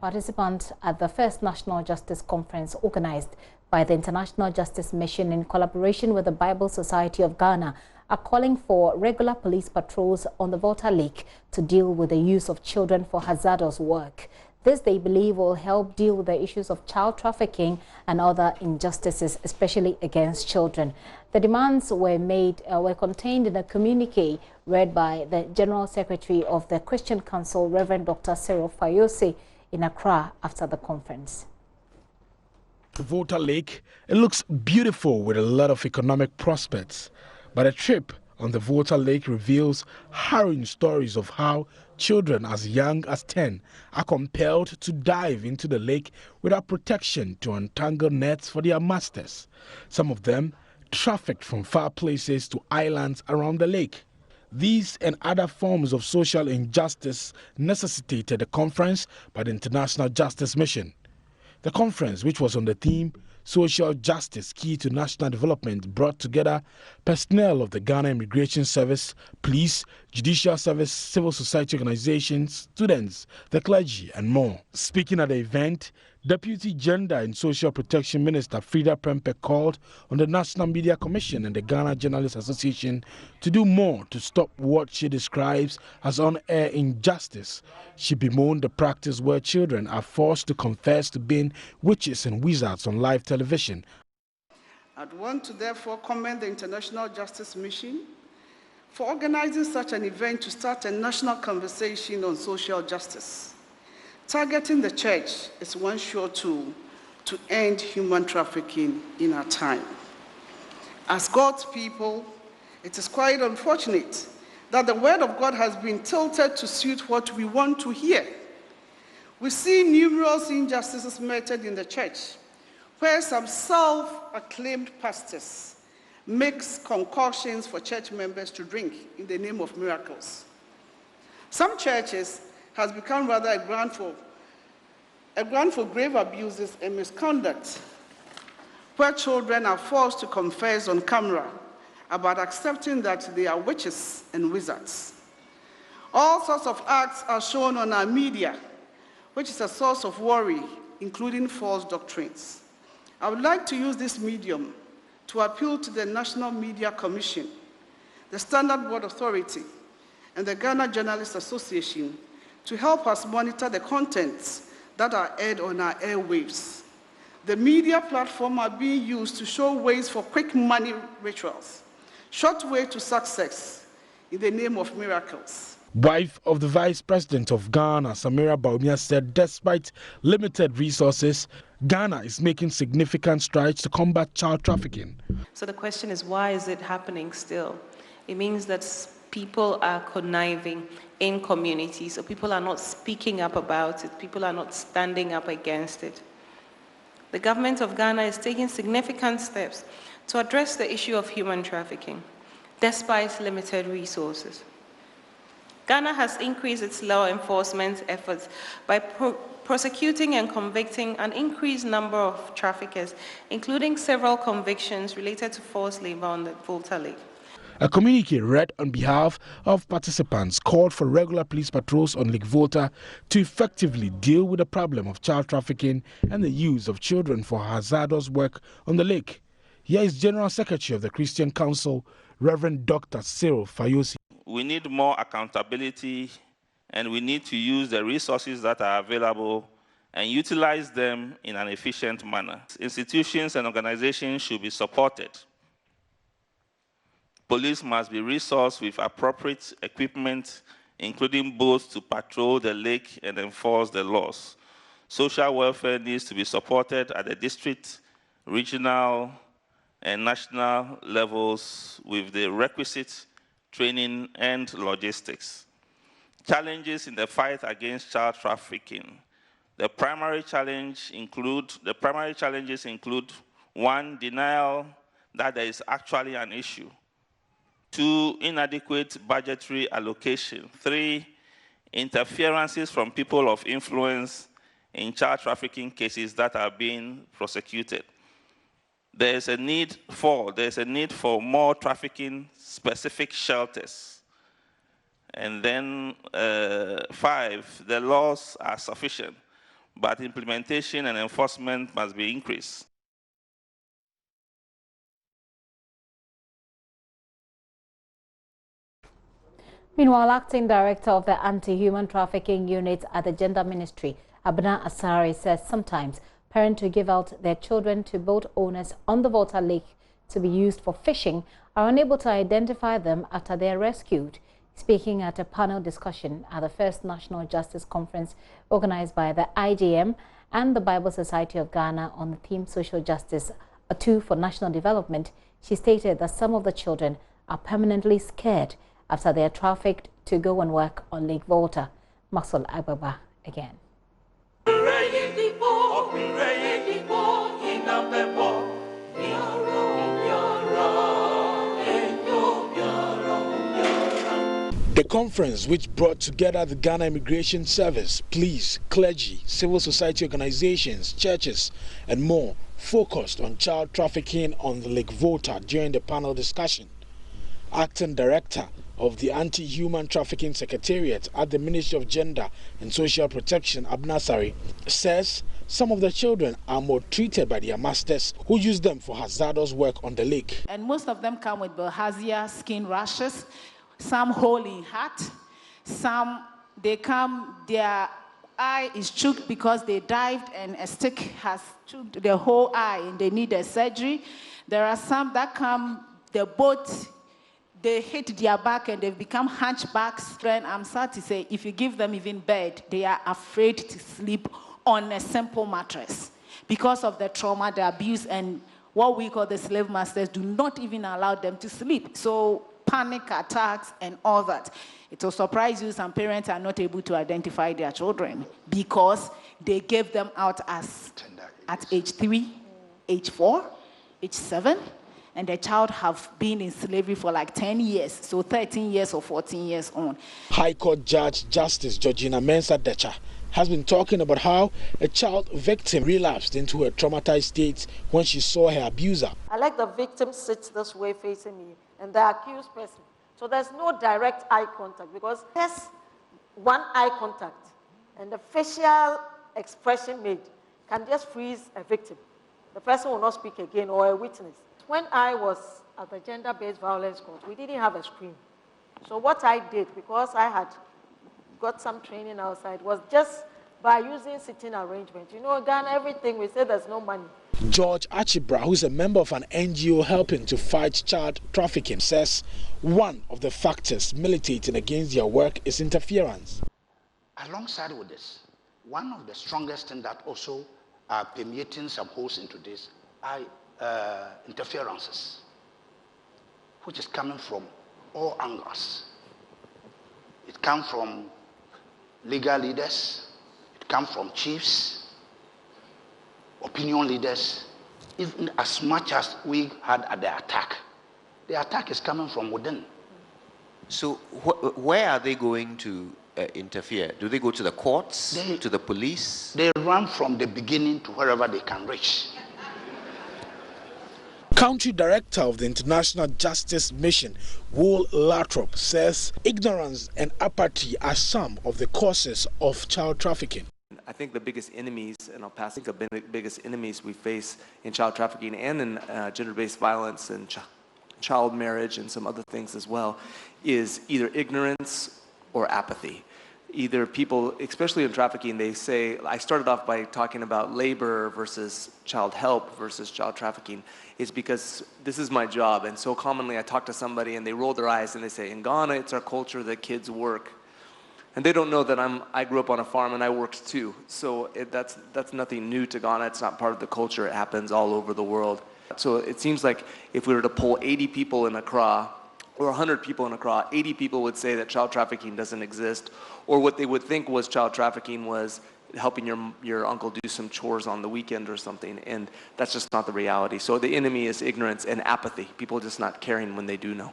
Participants at the first National Justice Conference organized by the International Justice Mission in collaboration with the Bible Society of Ghana are calling for regular police patrols on the Volta Lake to deal with the use of children for hazardous work. This, they believe, will help deal with the issues of child trafficking and other injustices, especially against children. The demands were contained in a communique read by the General Secretary of the Christian Council, Reverend Dr. Cyril Fayose, in Accra after the conference. The Volta Lake, it looks beautiful with a lot of economic prospects, but a trip on the Volta Lake reveals harrowing stories of how children as young as 10 are compelled to dive into the lake without protection to untangle nets for their masters. Some of them trafficked from far places to islands around the lake. These and other forms of social injustice necessitated a conference by the International Justice Mission. The conference, which was on the theme Social Justice Key to National Development, brought together personnel of the Ghana Immigration Service, police, judicial service, civil society organizations, students, the clergy, and more. Speaking at the event, Deputy Gender and Social Protection Minister Frida Prempeh called on the National Media Commission and the Ghana Journalists Association to do more to stop what she describes as on-air injustice. She bemoaned the practice where children are forced to confess to being witches and wizards on live television. I'd want to therefore commend the International Justice Mission for organizing such an event to start a national conversation on social justice. Targeting the church is one sure tool to end human trafficking in our time. As God's people, it is quite unfortunate that the word of God has been tilted to suit what we want to hear. We see numerous injustices meted in the church, where some self-acclaimed pastors mix concoctions for church members to drink in the name of miracles. Some churches has become rather a ground for grave abuses and misconduct, where children are forced to confess on camera about accepting that they are witches and wizards. All sorts of acts are shown on our media, which is a source of worry, including false doctrines. I would like to use this medium to appeal to the National Media Commission, the Standard Board Authority, and the Ghana Journalists Association to help us monitor the contents that are aired on our airwaves. The media platform are being used to show ways for quick money rituals, short way to success in the name of miracles. Wife of the Vice President of Ghana, Samira Baumia, said despite limited resources, Ghana is making significant strides to combat child trafficking. So the question is, why is it happening still? It means that people are conniving in communities, so people are not speaking up about it, people are not standing up against it. The government of Ghana is taking significant steps to address the issue of human trafficking, despite limited resources. Ghana has increased its law enforcement efforts by prosecuting and convicting an increased number of traffickers, including several convictions related to forced labor on the Volta Lake. A communique read on behalf of participants called for regular police patrols on Lake Volta to effectively deal with the problem of child trafficking and the use of children for hazardous work on the lake. Here is General Secretary of the Christian Council, Reverend Dr. Cyril Fayose. We need more accountability, and we need to use the resources that are available and utilize them in an efficient manner. Institutions and organizations should be supported. Police must be resourced with appropriate equipment, including boats to patrol the lake and enforce the laws. Social welfare needs to be supported at the district, regional, and national levels with the requisite training and logistics. Challenges in the fight against child trafficking. The primary challenges include 1, denial that there is actually an issue. 2, inadequate budgetary allocation. 3, interferences from people of influence in child trafficking cases that are being prosecuted. There's a need for more trafficking-specific shelters. And then 5, the laws are sufficient, but implementation and enforcement must be increased. Meanwhile, Acting Director of the Anti-Human Trafficking Unit at the Gender Ministry, Abna Asari, says sometimes parents who give out their children to boat owners on the Volta Lake to be used for fishing are unable to identify them after they are rescued. Speaking at a panel discussion at the first National Justice Conference organized by the IJM and the Bible Society of Ghana on the theme Social Justice, a tool for national development, she stated that some of the children are permanently scared after they are trafficked to go and work on Lake Volta. Maxwell Agbaba again. The conference, which brought together the Ghana Immigration Service, police, clergy, civil society organizations, churches, and more, focused on child trafficking on the Lake Volta during the panel discussion. Acting Director of the Anti-Human Trafficking Secretariat at the Ministry of Gender and Social Protection, Abnasari, says some of the children are maltreated by their masters who use them for hazardous work on the lake. And most of them come with bilharzia, skin rashes, some hole in heart, some they come, their eye is choked because they dived and a stick has choked their whole eye and they need a surgery. There are some that come, the boat, they hit their back and they've become hunchbacks. Friend, I'm sad to say, if you give them even bed, they are afraid to sleep on a simple mattress because of the trauma, the abuse, and what we call the slave masters do not even allow them to sleep. So panic attacks and all that. It will surprise you, some parents are not able to identify their children because they gave them out as at age 3, age 4, age 7, and the child have been in slavery for like 10 years, so 13 years or 14 years on. High Court Judge Justice Georgina Mensah Decha has been talking about how a child victim relapsed into a traumatized state when she saw her abuser. I like the victim sits this way facing me and the accused person. So there's no direct eye contact because there's one eye contact and the facial expression made can just freeze a victim. The person will not speak again or a witness. When I was at the gender-based violence court, we didn't have a screen. So what I did, because I had got some training outside, was just by using sitting arrangement. You know, Ghana, everything we say there's no money. George Achibra, who is a member of an NGO helping to fight child trafficking, says one of the factors militating against their work is interference. Alongside with this, one of the strongest things that also are permeating some holes into this are interferences, which is coming from all angles. It comes from legal leaders, it comes from chiefs, opinion leaders, even as much as we had at the attack is coming from within. So where are they going to interfere? Do they go to the courts, to the police? They run from the beginning to wherever they can reach. Country Director of the International Justice Mission, Wool Latrop, says ignorance and apathy are some of the causes of child trafficking. I think the biggest enemies, and I'll pass it, the biggest enemies we face in child trafficking and in gender-based violence and child marriage and some other things as well, is either ignorance or apathy. Either people, especially in trafficking, they say, I started off by talking about labor versus child help versus child trafficking, is because this is my job. And so commonly I talk to somebody and they roll their eyes and they say, in Ghana, it's our culture that kids work. And they don't know that I grew up on a farm and I worked too. So that's nothing new to Ghana. It's not part of the culture. It happens all over the world. So it seems like if we were to poll 80 people in Accra, or 100 people in Accra, 80 people would say that child trafficking doesn't exist, or what they would think was child trafficking was helping your uncle do some chores on the weekend or something, and that's just not the reality. So the enemy is ignorance and apathy, people just not caring when they do know.